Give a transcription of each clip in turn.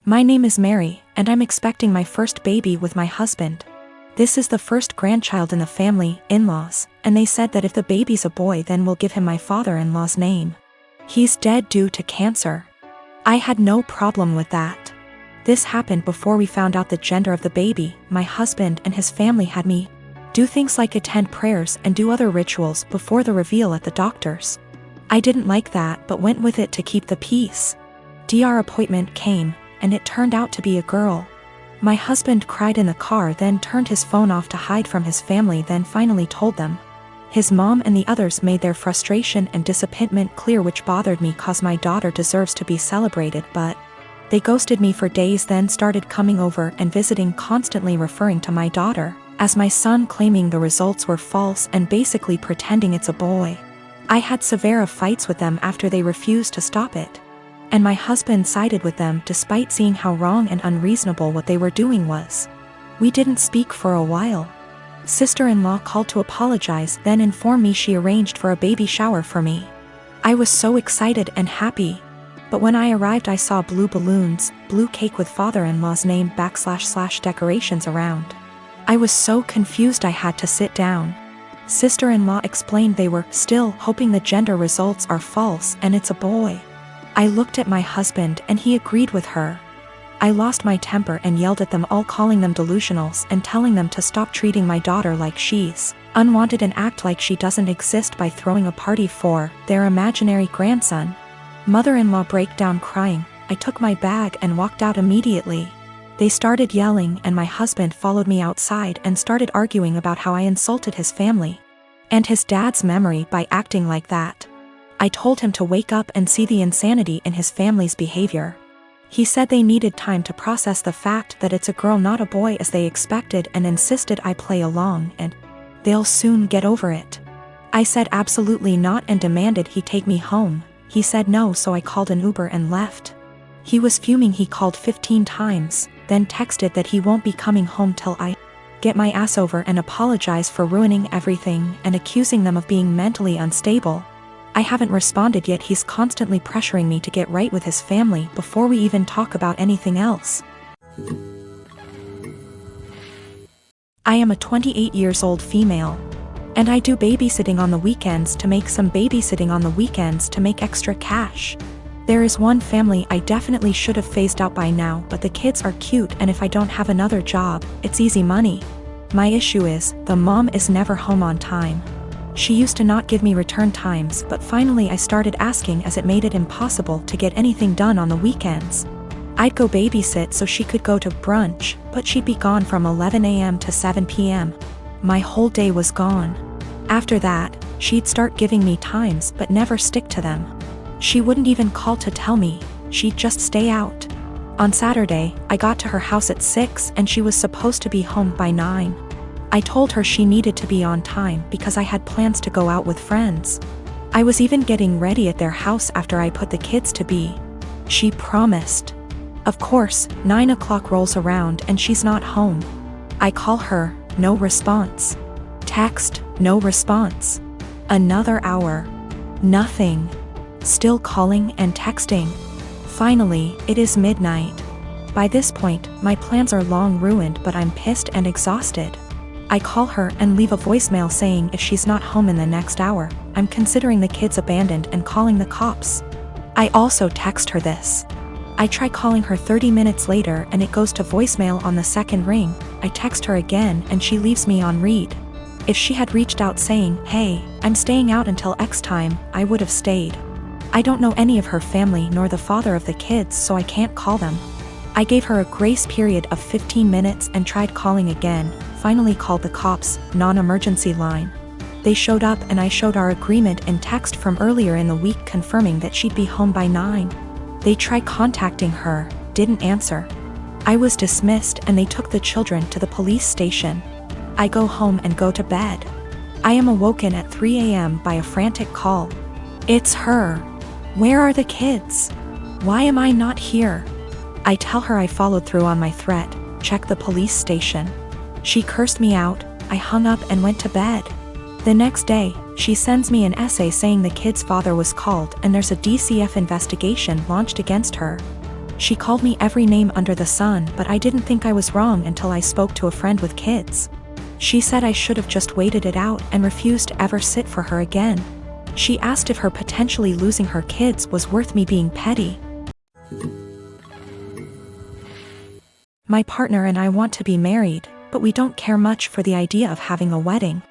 My name is Mary, and I'm expecting my first baby with my husband. This is the first grandchild in the family, in-laws, and they said that if the baby's a boy then we'll give him my father-in-law's name. He's dead due to cancer. I had no problem with that. This happened before we found out the gender of the baby. My husband and his family had me do things like attend prayers and do other rituals before the reveal at the doctor's. I didn't like that but went with it to keep the peace. Our appointment came, and it turned out to be a girl. My husband cried in the car, then turned his phone off to hide from his family, then finally told them. His mom and the others made their frustration and disappointment clear, which bothered me cause my daughter deserves to be celebrated, but they ghosted me for days, then started coming over and visiting, constantly referring to my daughter as my son, claiming the results were false and basically pretending it's a boy. I had severe fights with them after they refused to stop it. And my husband sided with them despite seeing how wrong and unreasonable what they were doing was. We didn't speak for a while. Sister-in-law called to apologize, then informed me she arranged for a baby shower for me. I was so excited and happy. But when I arrived I saw blue balloons, blue cake with father-in-law's name / decorations around. I was so confused I had to sit down. Sister-in-law explained they were still hoping the gender results are false and it's a boy. I looked at my husband and he agreed with her. I lost my temper and yelled at them all, calling them delusionals and telling them to stop treating my daughter like she's unwanted and act like she doesn't exist by throwing a party for their imaginary grandson. Mother-in-law broke down crying. I took my bag and walked out immediately. They started yelling and my husband followed me outside and started arguing about how I insulted his family and his dad's memory by acting like that. I told him to wake up and see the insanity in his family's behavior. He said they needed time to process the fact that it's a girl not a boy as they expected, and insisted I play along and they'll soon get over it. I said absolutely not and demanded he take me home. He said no, so I called an Uber and left. He was fuming. He called 15 times, then texted that he won't be coming home till I get my ass over and apologize for ruining everything and accusing them of being mentally unstable. I haven't responded yet. He's constantly pressuring me to get right with his family before we even talk about anything else. I am a 28 years old female. And I do babysitting on the weekends to make extra cash. There is one family I definitely should have phased out by now, but the kids are cute and if I don't have another job, it's easy money. My issue is, the mom is never home on time. She used to not give me return times, but finally I started asking as it made it impossible to get anything done on the weekends. I'd go babysit so she could go to brunch, but she'd be gone from 11 a.m. to 7 p.m. My whole day was gone. After that, she'd start giving me times but never stick to them. She wouldn't even call to tell me, she'd just stay out. On Saturday, I got to her house at 6 and she was supposed to be home by 9. I told her she needed to be on time because I had plans to go out with friends. I was even getting ready at their house after I put the kids to bed. She promised. Of course, 9 o'clock rolls around and she's not home. I call her, no response. Text, no response. Another hour. Nothing. Still calling and texting. Finally, it is midnight. By this point, my plans are long ruined, but I'm pissed and exhausted. I call her and leave a voicemail saying if she's not home in the next hour, I'm considering the kids abandoned and calling the cops. I also text her this. I try calling her 30 minutes later and it goes to voicemail on the second ring. I text her again and she leaves me on read. If she had reached out saying, hey, I'm staying out until X time, I would have stayed. I don't know any of her family nor the father of the kids, so I can't call them. I gave her a grace period of 15 minutes and tried calling again, finally called the cops, non-emergency line. They showed up and I showed our agreement in text from earlier in the week confirming that she'd be home by 9. They tried contacting her, didn't answer. I was dismissed and they took the children to the police station. I go home and go to bed. I am awoken at 3 a.m. by a frantic call. It's her. Where are the kids? Why am I not here? I tell her I followed through on my threat, check the police station. She cursed me out. I hung up and went to bed. The next day, she sends me an essay saying the kid's father was called and there's a DCF investigation launched against her. She called me every name under the sun, but I didn't think I was wrong until I spoke to a friend with kids. She said I should have just waited it out and refused to ever sit for her again. She asked if her potentially losing her kids was worth me being petty. My partner and I want to be married, but we don't care much for the idea of having a wedding.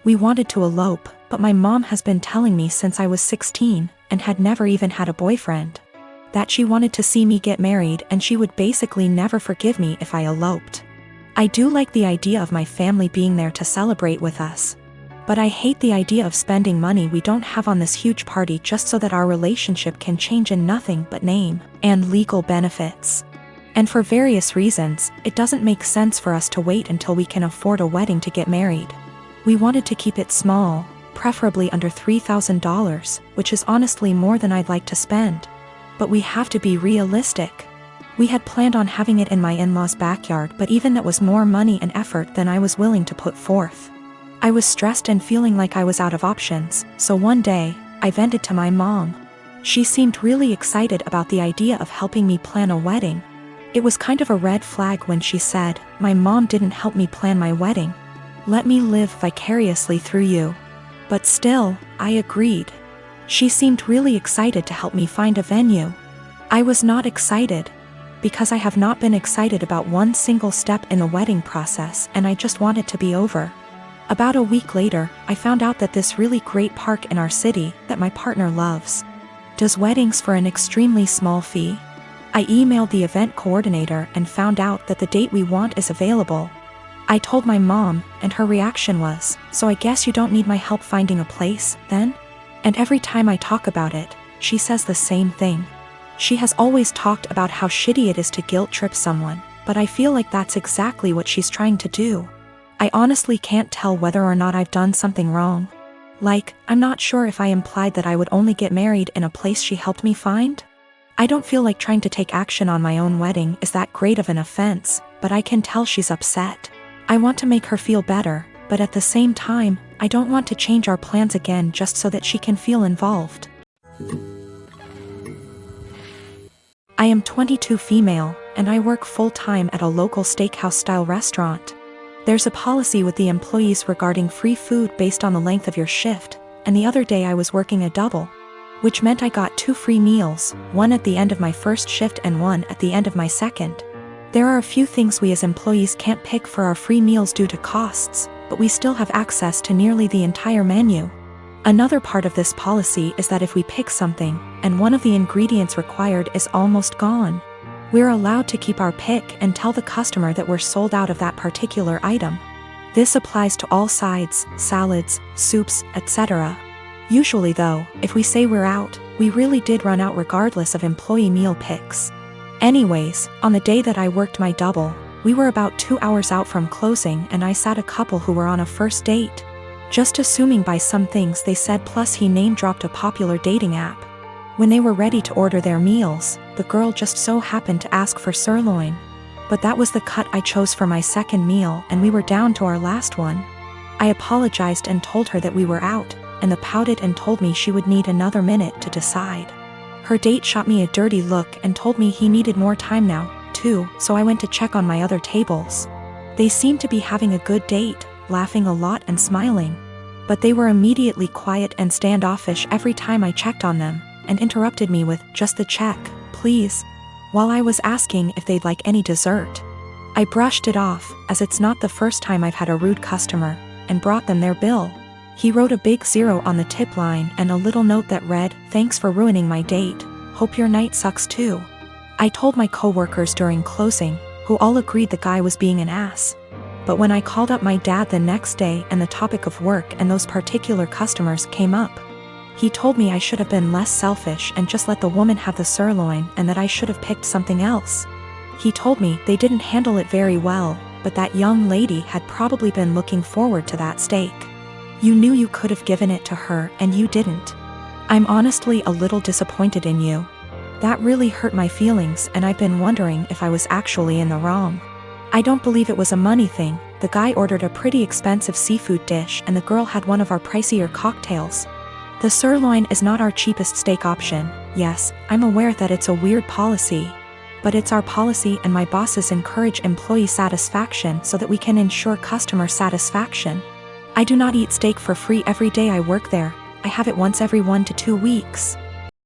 We wanted to elope, but my mom has been telling me since I was 16, and had never even had a boyfriend, that she wanted to see me get married and she would basically never forgive me if I eloped. I do like the idea of my family being there to celebrate with us, but I hate the idea of spending money we don't have on this huge party just so that our relationship can change in nothing but name and legal benefits. And for various reasons, it doesn't make sense for us to wait until we can afford a wedding to get married. We wanted to keep it small, preferably under $3,000, which is honestly more than I'd like to spend. But we have to be realistic. We had planned on having it in my in-laws' backyard, but even that was more money and effort than I was willing to put forth. I was stressed and feeling like I was out of options, so one day, I vented to my mom. She seemed really excited about the idea of helping me plan a wedding. It was kind of a red flag when she said, "My mom didn't help me plan my wedding. Let me live vicariously through you." But still, I agreed. She seemed really excited to help me find a venue. I was not excited, because I have not been excited about one single step in the wedding process, and I just want it to be over. About a week later, I found out that this really great park in our city, that my partner loves, does weddings for an extremely small fee. I emailed the event coordinator and found out that the date we want is available. I told my mom, and her reaction was, "So I guess you don't need my help finding a place, then?" And every time I talk about it, she says the same thing. She has always talked about how shitty it is to guilt trip someone, but I feel like that's exactly what she's trying to do. I honestly can't tell whether or not I've done something wrong. Like, I'm not sure if I implied that I would only get married in a place she helped me find. I don't feel like trying to take action on my own wedding is that great of an offense, but I can tell she's upset. I want to make her feel better, but at the same time, I don't want to change our plans again just so that she can feel involved. I am 22 female, and I work full-time at a local steakhouse-style restaurant. There's a policy with the employees regarding free food based on the length of your shift, and the other day I was working a double, which meant I got 2 free meals, one at the end of my first shift and one at the end of my second. There are a few things we as employees can't pick for our free meals due to costs, but we still have access to nearly the entire menu. Another part of this policy is that if we pick something, and one of the ingredients required is almost gone, we're allowed to keep our pick and tell the customer that we're sold out of that particular item. This applies to all sides, salads, soups, etc. Usually though, if we say we're out, we really did run out regardless of employee meal picks. Anyways, on the day that I worked my double, we were about 2 hours out from closing and I sat a couple who were on a first date. Just assuming by some things they said, plus he name-dropped a popular dating app. When they were ready to order their meals, the girl just so happened to ask for sirloin. But that was the cut I chose for my second meal and we were down to our last one. I apologized and told her that we were out, and the pouted and told me she would need another minute to decide. Her date shot me a dirty look and told me he needed more time now, too, so I went to check on my other tables. They seemed to be having a good date, laughing a lot and smiling. But they were immediately quiet and standoffish every time I checked on them, and interrupted me with, "Just the check, please," while I was asking if they'd like any dessert. I brushed it off, as it's not the first time I've had a rude customer, and brought them their bill. He wrote a big 0 on the tip line and a little note that read, "Thanks for ruining my date. Hope your night sucks too." I told my coworkers during closing, who all agreed the guy was being an ass. But when I called up my dad the next day and the topic of work and those particular customers came up, he told me I should have been less selfish and just let the woman have the sirloin and that I should have picked something else. He told me they didn't handle it very well, but that young lady had probably been looking forward to that steak. You knew you could have given it to her and you didn't. I'm honestly a little disappointed in you. That really hurt my feelings and I've been wondering if I was actually in the wrong. I don't believe it was a money thing. The guy ordered a pretty expensive seafood dish and the girl had one of our pricier cocktails. The sirloin is not our cheapest steak option. Yes, I'm aware that it's a weird policy, but it's our policy and my bosses encourage employee satisfaction so that we can ensure customer satisfaction. I do not eat steak for free every day I work there. I have it once every 1 to 2 weeks.